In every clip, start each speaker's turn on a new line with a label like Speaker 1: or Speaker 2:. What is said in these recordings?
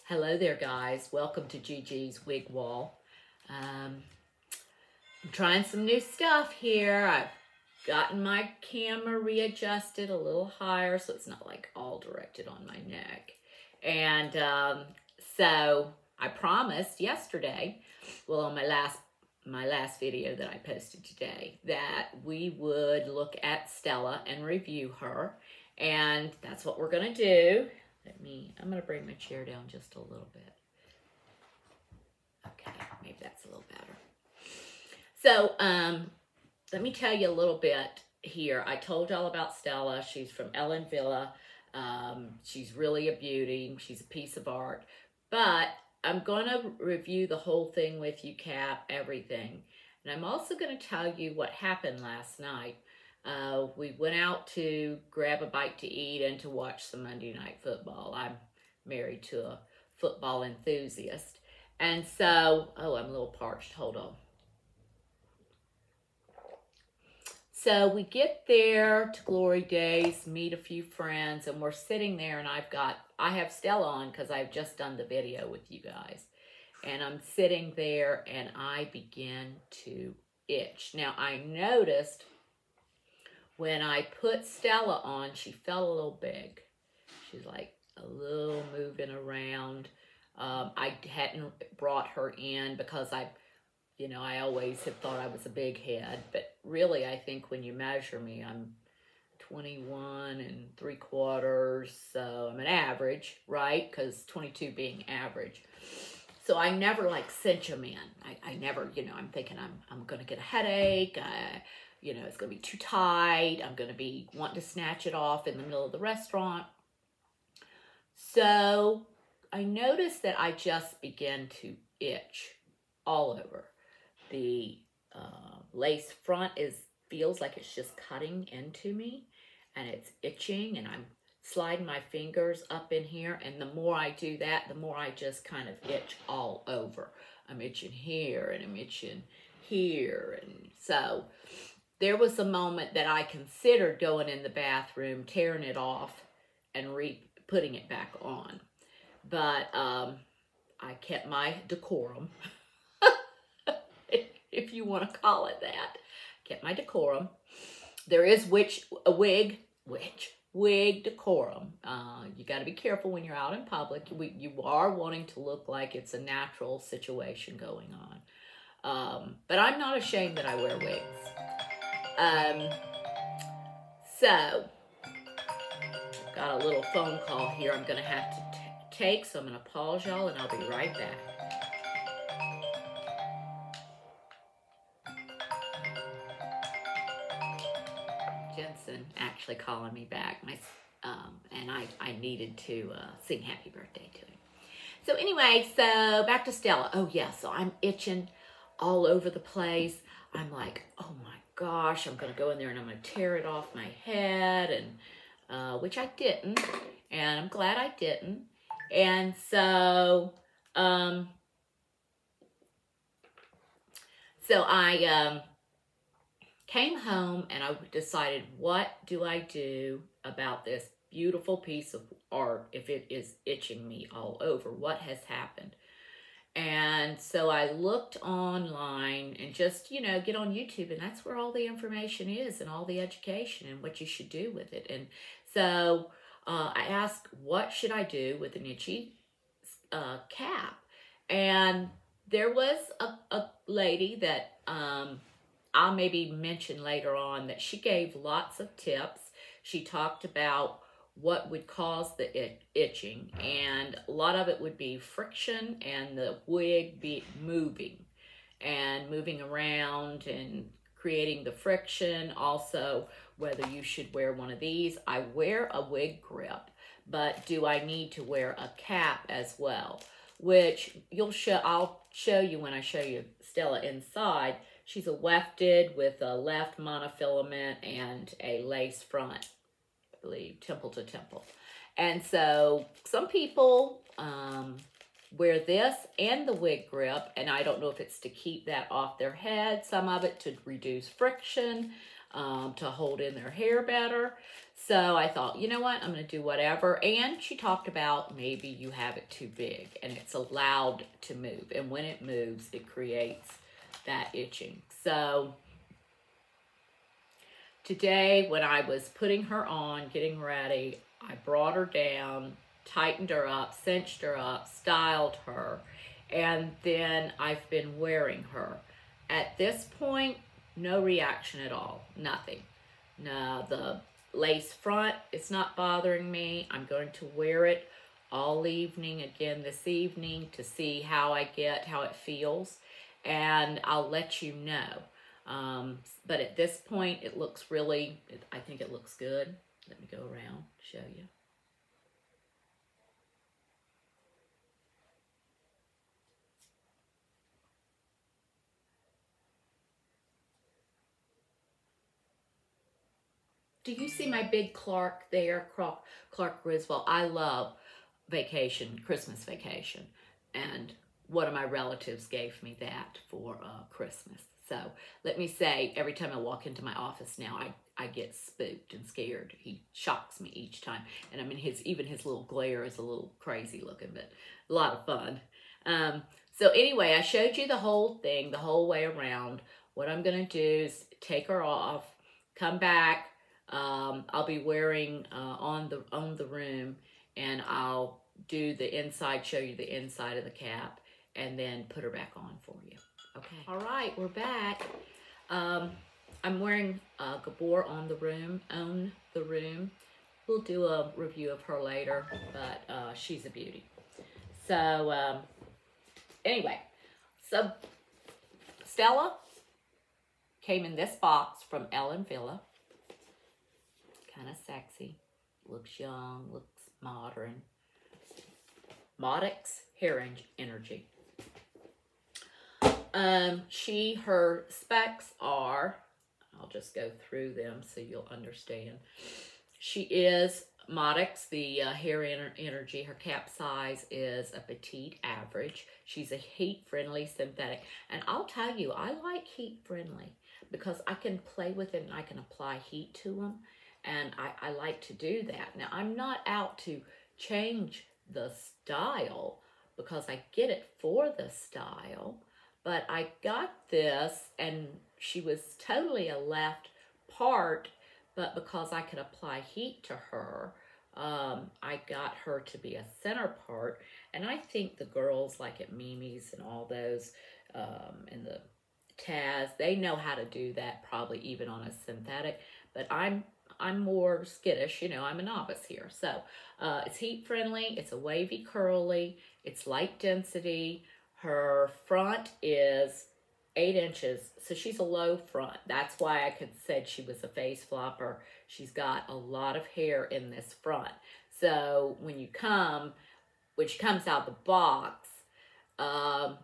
Speaker 1: Hello there, guys. Welcome to Gigi's Wig Wall. I'm trying some new stuff here. I've gotten my camera readjusted a little higher so it's not like all directed on my neck. And so I promised yesterday, well, on my last video that I posted today, that we would look at Stella and review her. And that's what we're going to do. I'm going to bring my chair down just a little bit. Okay, maybe that's a little better. So, let me tell you a little bit here. I told y'all about Stella. She's from Wille. She's really a beauty. She's a piece of art. But I'm going to review the whole thing with you, Cap, everything. And I'm also going to tell you what happened last night. We went out to grab a bite to eat and to watch some Monday Night Football. I'm married to a football enthusiast. And so, oh, I'm a little parched. Hold on. So we get there to Glory Days, meet a few friends, and we're sitting there, and I have Stella on because I've just done the video with you guys. And I'm sitting there, and I begin to itch. Now, I noticed when I put Stella on, she felt a little big. She's like a little moving around. I hadn't brought her in because I always have thought I was a big head. But really, I think when you measure me, I'm 21 3/4. So I'm an average, right? Because 22 being average. So I never like cinch them in. I never, I'm thinking I'm going to get a headache. It's going to be too tight. I'm going to be wanting to snatch it off in the middle of the restaurant. So I noticed that I just began to itch all over. The lace front feels like it's just cutting into me, and it's itching, and I'm sliding my fingers up in here, and the more I do that, the more I just kind of itch all over. I'm itching here, and I'm itching here, and so there was a moment that I considered going in the bathroom, tearing it off, and putting it back on. But I kept my decorum, if you want to call it that. Kept my decorum. There is wig decorum. You got to be careful when you're out in public. You are wanting to look like it's a natural situation going on. But I'm not ashamed that I wear wigs. So, I've got a little phone call here I'm going to have to take, so I'm going to pause y'all, and I'll be right back. Jensen actually calling me back, and I needed to sing happy birthday to him. So anyway, so back to Stella. Oh yeah, so I'm itching all over the place. I'm like, oh my gosh, I'm going to go in there and I'm going to tear it off my head, and which I didn't, and I'm glad I didn't. And so, I came home, and I decided, what do I do about this beautiful piece of art if it is itching me all over? What has happened? And so I looked online and just, get on YouTube, and that's where all the information is, and all the education and what you should do with it. And so I asked, what should I do with an itchy cap? And there was a lady that I'll maybe mention later on, that she gave lots of tips. She talked about what would cause the itching, and a lot of it would be friction and the wig be moving around and creating the friction. Also, whether you should wear one of these. I wear a wig grip, but do I need to wear a cap as well? Which I'll show you when I show you Stella inside. She's a wefted with a left monofilament and a lace front, I believe, temple to temple. And so some people wear this and the wig grip, and I don't know if it's to keep that off their head, some of it to reduce friction. to hold in their hair better. So I thought, you know what, I'm going to do whatever. And she talked about maybe you have it too big and it's allowed to move. And when it moves, it creates that itching. So today, when I was putting her on, getting ready, I brought her down, tightened her up, cinched her up, styled her, and then I've been wearing her. At this point, no reaction at all, nothing. No, the lace front, it's not bothering me. I'm going to wear it all evening, again this evening, to see how I get, how it feels, and I'll let you know. But at this point, it looks really, I think it looks good. Let me go around, show you. Do you see my big Clark there? Clark Griswold. I love vacation, Christmas vacation. And one of my relatives gave me that for Christmas. So let me say, every time I walk into my office now, I get spooked and scared. He shocks me each time. And I mean, even his little glare is a little crazy looking, but a lot of fun. So anyway, I showed you the whole thing, the whole way around. What I'm going to do is take her off, come back. I'll be wearing on the room, and I'll do the inside, show you the inside of the cap, and then put her back on for you. Okay. All right, we're back. I'm wearing Gabor on the room. We'll do a review of her later, but she's a beauty. So anyway, so Stella came in this box from Wille. Kind of sexy, looks young, looks modern. Modixx Hair Energy. Her specs are, I'll just go through them so you'll understand. She is Modixx, the hair energy. Her cap size is a petite average. She's a heat-friendly synthetic. And I'll tell you, I like heat-friendly because I can play with it and I can apply heat to them. And I like to do that. Now, I'm not out to change the style because I get it for the style. But I got this, and she was totally a left part, but because I could apply heat to her, I got her to be a center part. And I think the girls like at Mimi's and all those, and the Taz, they know how to do that, probably even on a synthetic. But I'm more skittish, you know, I'm a novice here. So it's heat friendly, it's a wavy curly, it's light density. Her front is 8 inches, so she's a low front. That's why I said she was a face flopper. She's got a lot of hair in this front. So when she comes out the box,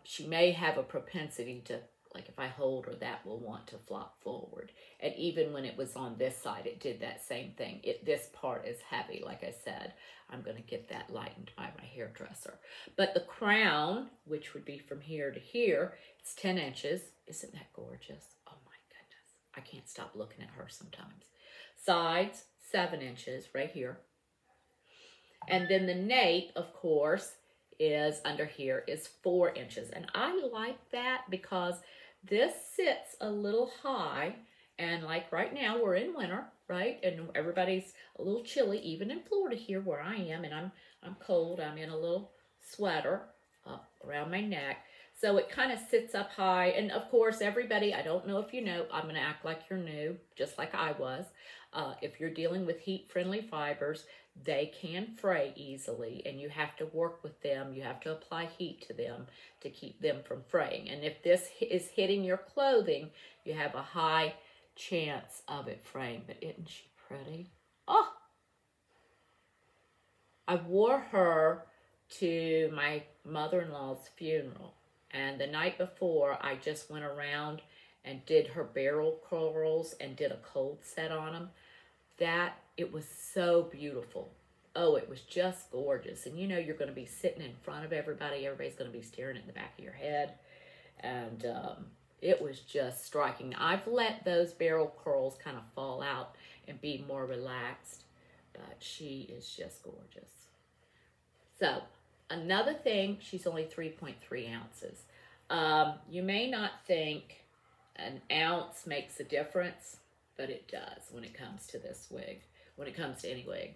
Speaker 1: she may have a propensity to, like if I hold her, that will want to flop forward. And even when it was on this side, it did that same thing. This part is heavy, like I said. I'm going to get that lightened by my hairdresser. But the crown, which would be from here to here, it's 10 inches. Isn't that gorgeous? Oh my goodness. I can't stop looking at her sometimes. Sides, 7 inches right here. And then the nape, of course, is under here is 4 inches. And I like that because this sits a little high. And like right now, we're in winter, right? And everybody's a little chilly, even in Florida here where I am. And I'm cold. I'm in a little sweater up around my neck. So it kind of sits up high. And of course, everybody, I don't know if you know, I'm going to act like you're new, just like I was. If you're dealing with heat-friendly fibers, they can fray easily, and you have to work with them. You have to apply heat to them to keep them from fraying. And if this is hitting your clothing, you have a high chance of it fraying. But isn't she pretty? Oh! I wore her to my mother-in-law's funeral. And the night before, I just went around and did her barrel curls and did a cold set on them. It was so beautiful. Oh, it was just gorgeous. And you know, you're going to be sitting in front of everybody. Everybody's going to be staring in the back of your head. And It was just striking. I've let those barrel curls kind of fall out and be more relaxed, but she is just gorgeous. So, another thing, she's only 3.3 ounces. You may not think an ounce makes a difference, but it does when it comes to this wig, when it comes to any wig.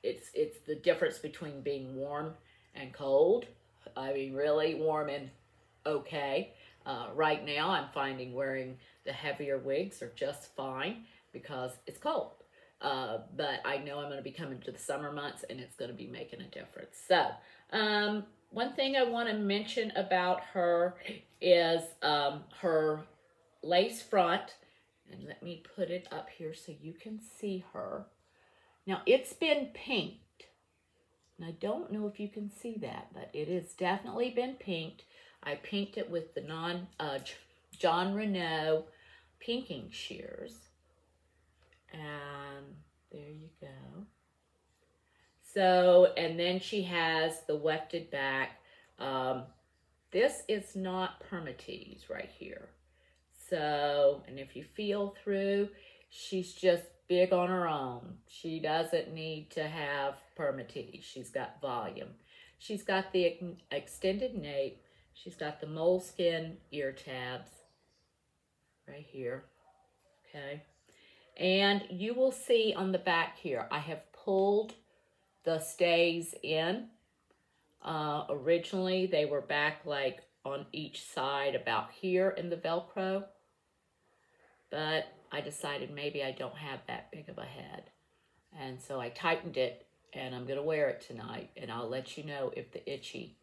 Speaker 1: It's the difference between being warm and cold. I mean, really warm and okay. Right now, I'm finding wearing the heavier wigs are just fine because it's cold. But I know I'm going to be coming to the summer months and it's going to be making a difference. So, one thing I want to mention about her is her lace front. And let me put it up here so you can see her. Now, it's been pinked. And I don't know if you can see that, but it has definitely been pinked. I pinked it with the John Renault pinking shears. And there you go. So, and then she has the wefted back. This is not permatease right here. So, and if you feel through, she's just big on her own. She doesn't need to have permatease. She's got volume. She's got the extended nape. She's got the moleskin ear tabs right here, okay? And you will see on the back here, I have pulled the stays in. Originally, they were back like on each side about here in the Velcro. But I decided maybe I don't have that big of a head. And so I tightened it, and I'm going to wear it tonight. And I'll let you know if the itchy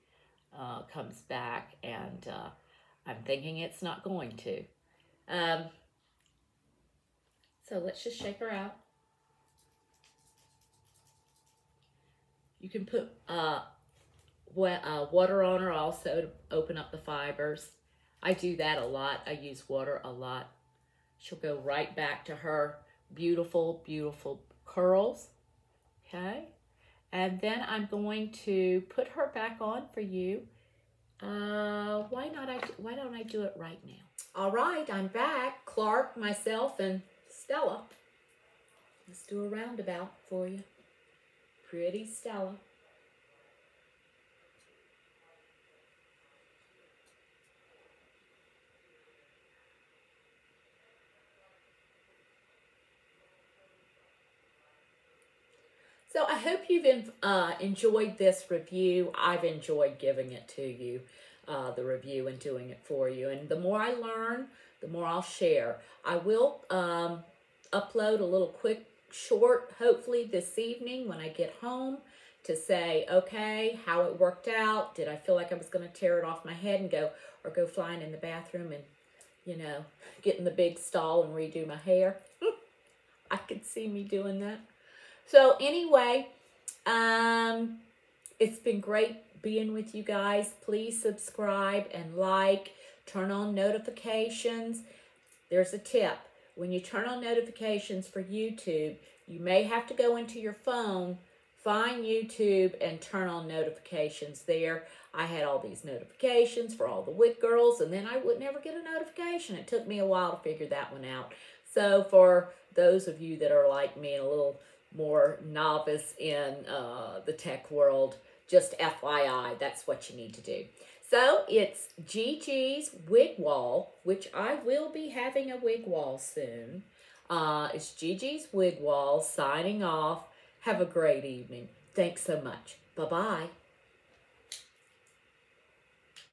Speaker 1: comes back. And I'm thinking it's not going to. So let's just shake her out. You can put water on her also to open up the fibers. I do that a lot. I use water a lot. She'll go right back to her beautiful, beautiful curls. Okay. And then I'm going to put her back on for you. Why don't I do it right now? All right, I'm back. Clark, myself, and Stella. Let's do a roundabout for you. Pretty Stella. So I hope you've enjoyed this review. I've enjoyed giving it to you, the review, and doing it for you. And the more I learn, the more I'll share. I will upload a little quick short, hopefully this evening when I get home, to say, okay, how it worked out. Did I feel like I was going to tear it off my head and go flying in the bathroom and, you know, get in the big stall and redo my hair? I could see me doing that. So anyway, it's been great being with you guys. Please subscribe and like, turn on notifications. There's a tip. When you turn on notifications for YouTube, you may have to go into your phone, find YouTube, and turn on notifications there. I had all these notifications for all the wig girls, and then I would never get a notification. It took me a while to figure that one out. So for those of you that are like me and a little more novice in the tech world, just FYI, that's what you need to do. So it's Gigi's Wig Wall, which I will be having a wig wall soon. It's Gigi's Wig Wall signing off. Have a great evening. Thanks so much. Bye-bye.